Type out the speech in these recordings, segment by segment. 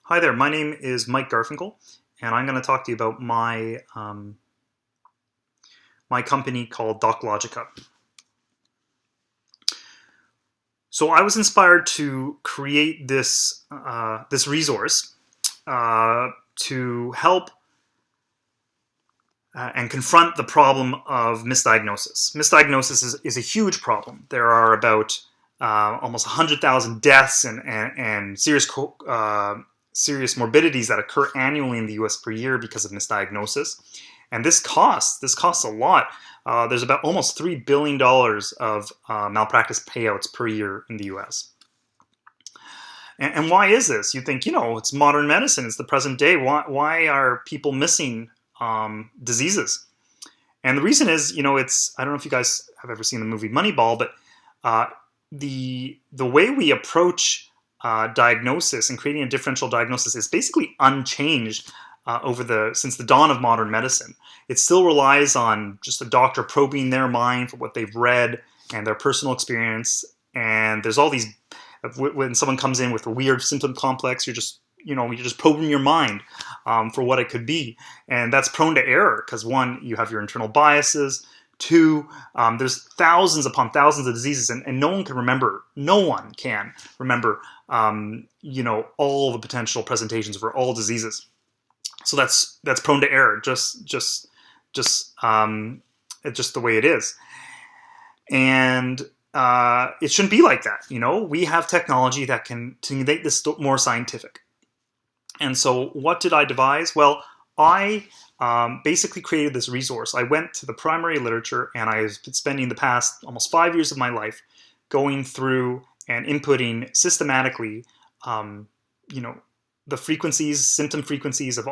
Hi there, my name is Mike Garfinkel, and I'm going to talk to you about my company called DocLogica. So I was inspired to create this resource to help and confront the problem of misdiagnosis. Misdiagnosis is a huge problem. There are about almost 100,000 deaths and serious morbidities that occur annually in the U.S. per year because of misdiagnosis, and this costs a lot. There's about almost $3 billion of malpractice payouts per year in the U.S. And why is this? You think, it's modern medicine, it's the present day. Why are people missing diseases? And the reason is, I don't know if you guys have ever seen the movie Moneyball, but the way we approach diagnosis and creating a differential diagnosis is basically unchanged since the dawn of modern medicine. It still relies on just a doctor probing their mind for what they've read and their personal experience. And there's all these, when someone comes in with a weird symptom complex, you're just probing your mind for what it could be. And that's prone to error because, one, you have your internal biases. Two, there's thousands upon thousands of diseases, and no one can remember all the potential presentations for all diseases. So that's prone to error, just the way it is. And it shouldn't be like that. We have technology that can make this more scientific. And so what did I devise? Well, I basically created this resource. I went to the primary literature, and I've been spending the past almost 5 years of my life going through and inputting systematically, the symptom frequencies of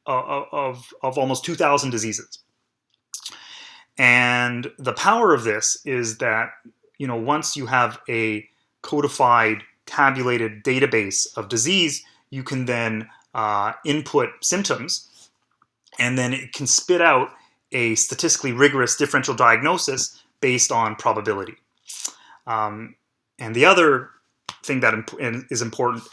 almost 2,000 diseases. And the power of this is that, once you have a codified, tabulated database of disease, you can then input symptoms, and then it can spit out a statistically rigorous differential diagnosis based on probability. And the other thing that is important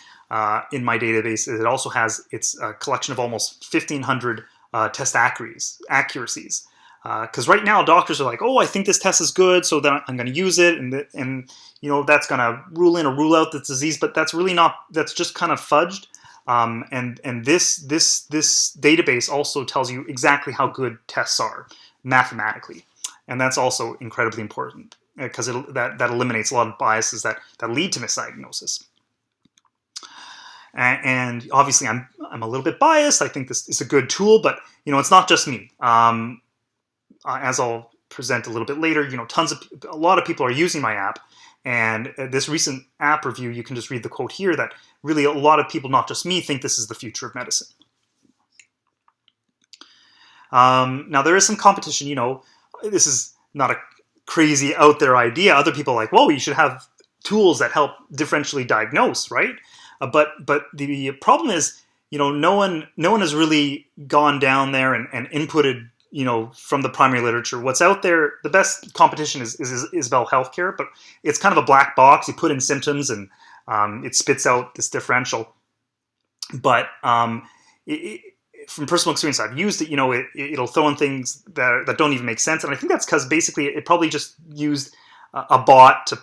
in my database is it also has a collection of almost 1,500 test accuracies. Because right now doctors are like, oh, I think this test is good, so then I'm going to use it, and that's going to rule in or rule out the disease, but that's really not. That's just kind of fudged. And this database also tells you exactly how good tests are mathematically, and that's also incredibly important because that eliminates a lot of biases that lead to misdiagnosis. And obviously, I'm a little bit biased. I think this is a good tool, but it's not just me. As I'll present a little bit later, a lot of people are using my app. And this recent app review, you can just read the quote here that really a lot of people, not just me, think this is the future of medicine. Now, there is some competition. This is not a crazy out there idea. Other people are like, whoa, you should have tools that help differentially diagnose, right? But the problem is, no one has really gone down there and inputted from the primary literature. What's out there, the best competition is Isabel Healthcare, but it's kind of a black box. You put in symptoms and it spits out this differential. But from personal experience, I've used it. It'll throw in things that don't even make sense, and I think that's because basically it probably just used a bot to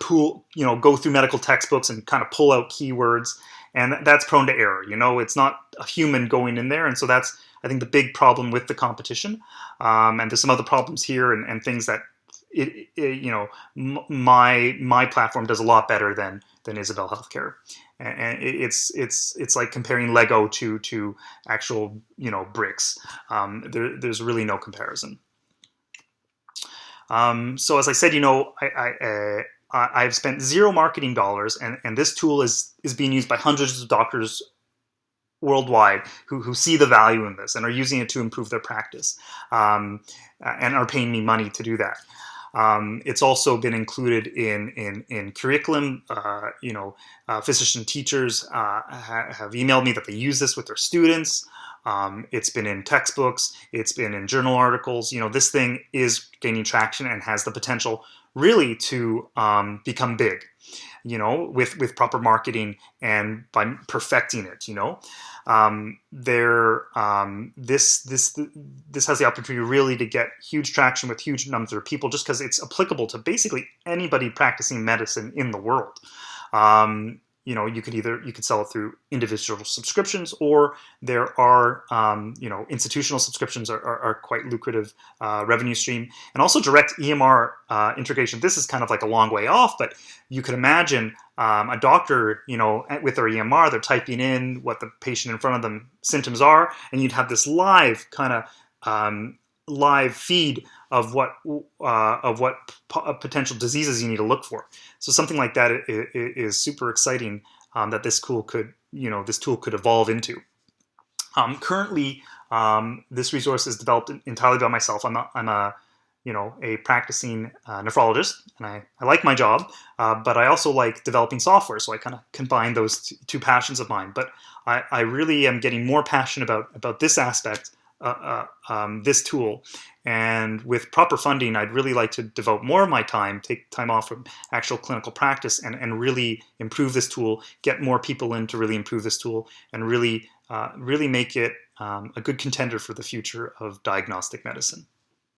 go through medical textbooks and kind of pull out keywords, and that's prone to error. It's not a human going in there, and so that's, I think, the big problem with the competition. And there's some other problems here and things that my platform does a lot better than Isabel Healthcare. And it's like comparing Lego to actual bricks. There's really no comparison. So as I said, I've spent zero marketing dollars, and this tool is being used by hundreds of doctors worldwide who see the value in this and are using it to improve their practice, and are paying me money to do that. It's also been included in curriculum. Physician teachers have emailed me that they use this with their students. It's been in textbooks. It's been in journal articles. This thing is gaining traction and has the potential really to become big. with proper marketing and by perfecting it. This has the opportunity really to get huge traction with huge numbers of people, just because it's applicable to basically anybody practicing medicine in the world. You could sell it through individual subscriptions, or there are institutional subscriptions are quite lucrative revenue stream, and also direct EMR integration. This is kind of like a long way off, but you could imagine a doctor, with their EMR, they're typing in what the patient in front of them symptoms are, and you'd have this live kind of live feed of what potential diseases you need to look for. So something like that is super exciting, that this tool could evolve into. Currently, this resource is developed entirely by myself. I'm a practicing nephrologist, and I like my job, but I also like developing software, so I kind of combine those two passions of mine. But I really am getting more passionate about this aspect, this tool. And with proper funding, I'd really like to devote more of my time, take time off from actual clinical practice, and really improve this tool, get more people in to really improve this tool, and really make it a good contender for the future of diagnostic medicine.